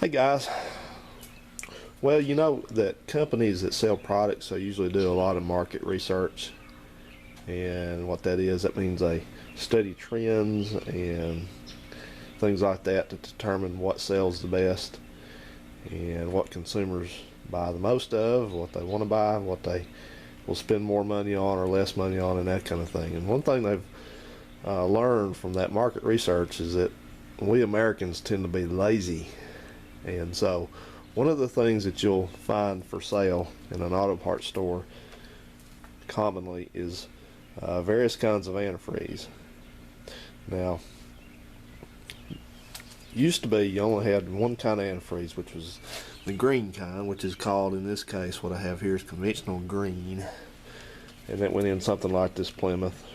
Hey guys, well, you know that companies that sell products, they usually do a lot of market research, and what that is, that means they study trends and things like that to determine what sells the best and what consumers buy the most of, what they want to buy, what they will spend more money on or less money on, and that kind of thing. And one thing they've learned from that market research is that we Americans tend to be lazy. And so one of the things that you'll find for sale in an auto parts store commonly is various kinds of antifreeze. Now, used to be you only had one kind of antifreeze, which was the green kind, which is called, in this case, what I have here is conventional green. And that went in something like this Plymouth,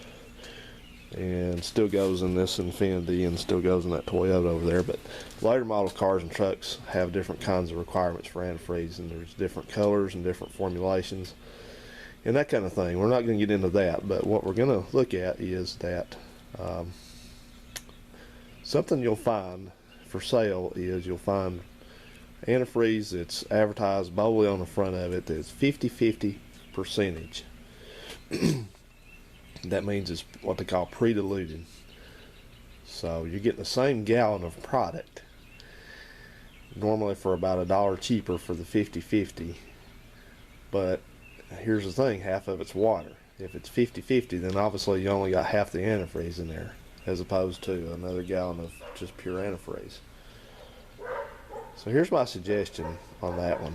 and still goes in this Infiniti, and still goes in that Toyota over there. But later model cars and trucks have different kinds of requirements for antifreeze, and there's different colors and different formulations and that kind of thing. We're not going to get into that, but what we're going to look at is that something you'll find for sale is you'll find antifreeze that's advertised boldly on the front of it that's 50-50 percentage. That means it's what they call pre-diluted. So you're getting the same gallon of product, normally for about $1 cheaper for the 50-50. But here's the thing, half of it's water. If it's 50-50, then obviously you only got half the antifreeze in there, as opposed to another gallon of just pure antifreeze. So here's my suggestion on that one.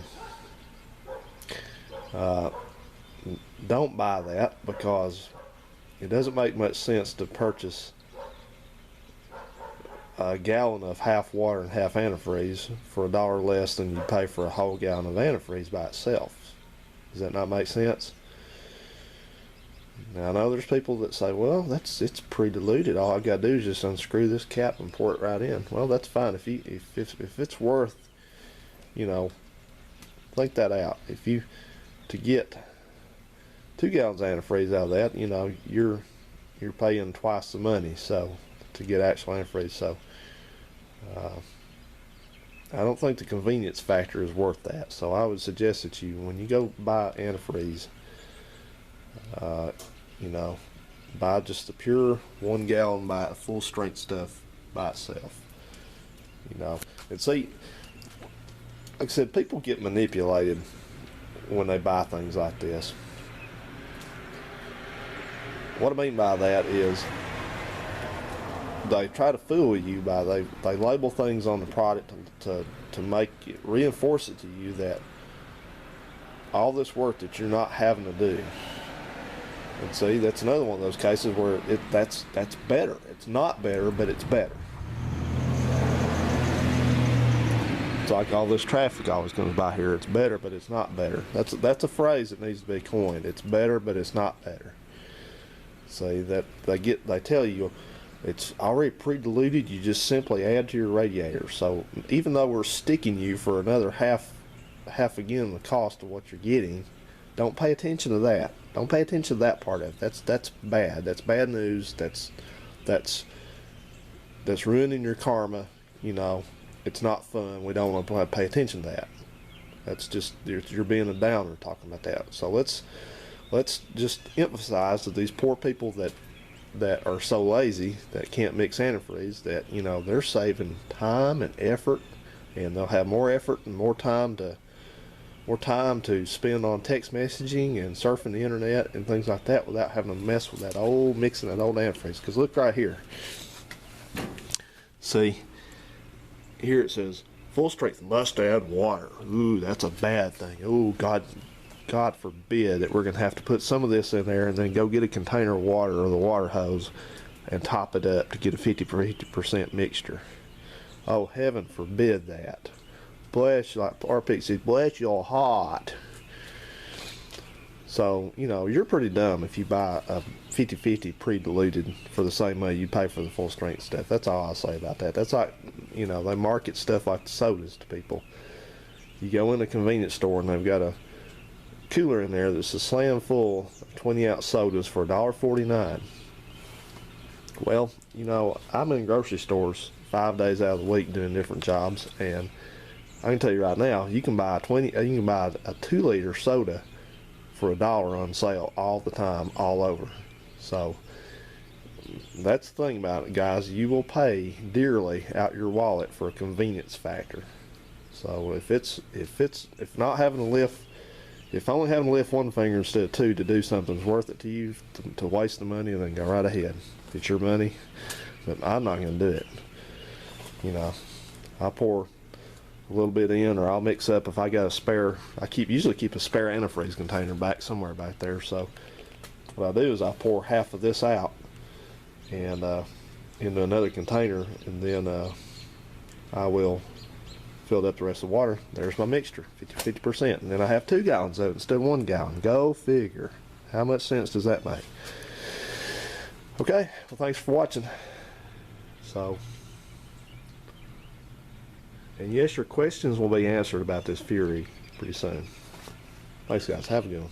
Don't buy that, because it doesn't make much sense to purchase a gallon of half water and half antifreeze for $1 less than you pay for a whole gallon of antifreeze by itself. Does that not make sense? Now, I know there's people that say, well, it's pre-diluted. All I got to do is just unscrew this cap and pour it right in. Well, that's fine. If it's worth, think that out. To get 2 gallons of antifreeze out of that, you're paying twice the money, so, to get actual antifreeze. So I don't think the convenience factor is worth that. So I would suggest that when you go buy antifreeze, buy just the pure 1 gallon, buy full strength stuff by itself. And see, like I said, people get manipulated when they buy things like this. What I mean by that is they try to fool you by they label things on the product to reinforce it to you that all this work that you're not having to do. And see, that's another one of those cases where that's better. It's not better, but it's better. It's like all this traffic always comes by here. It's better, but it's not better. That's a phrase that needs to be coined. It's better, but it's not better. See, that they tell you it's already pre-diluted. You just simply add to your radiator. So even though we're sticking you for another half again the cost of what you're getting, don't pay attention to that. Don't pay attention to that part of it. That's bad. That's bad news. That's ruining your karma. It's not fun. We don't want to pay attention to that. That's just, you're being a downer talking about that. So let's just emphasize to these poor people that are so lazy that can't mix antifreeze that they're saving time and effort, and they'll have more effort and more time to spend on text messaging and surfing the internet and things like that without having to mess with mixing that old antifreeze. Because look right here. See, here it says full strength must add water. Ooh, that's a bad thing. Ooh, God forbid that we're going to have to put some of this in there and then go get a container of water or the water hose and top it up to get a 50% mixture. Oh, heaven forbid that. Bless, like RP says, bless your heart. So, you're pretty dumb if you buy a 50-50 pre-diluted for the same money you pay for the full strength stuff. That's all I'll say about that. That's like, they market stuff like the sodas to people. You go in a convenience store and they've got a cooler in there that's a slam full of 20-ounce sodas for $1.49. Well, I'm in grocery stores 5 days out of the week doing different jobs, and I can tell you right now, you can buy a 2-liter soda for $1 on sale all the time, all over. So that's the thing about it, guys. You will pay dearly out your wallet for a convenience factor. So if not having to lift, if only having to lift one finger instead of two to do something's worth it to you, to waste the money, then go right ahead. It's your money, but I'm not going to do it. You know, I pour a little bit in, or I'll mix up if I got a spare. I usually keep a spare antifreeze container somewhere back there. So what I do is I pour half of this out and into another container, and then I will fill up the rest of the water. There's my mixture, 50%, and then I have 2 gallons of it instead of 1 gallon. Go figure. How much sense does that make? Okay, well, thanks for watching. So, and yes, your questions will be answered about this Fury pretty soon. Thanks, guys. Have a good one.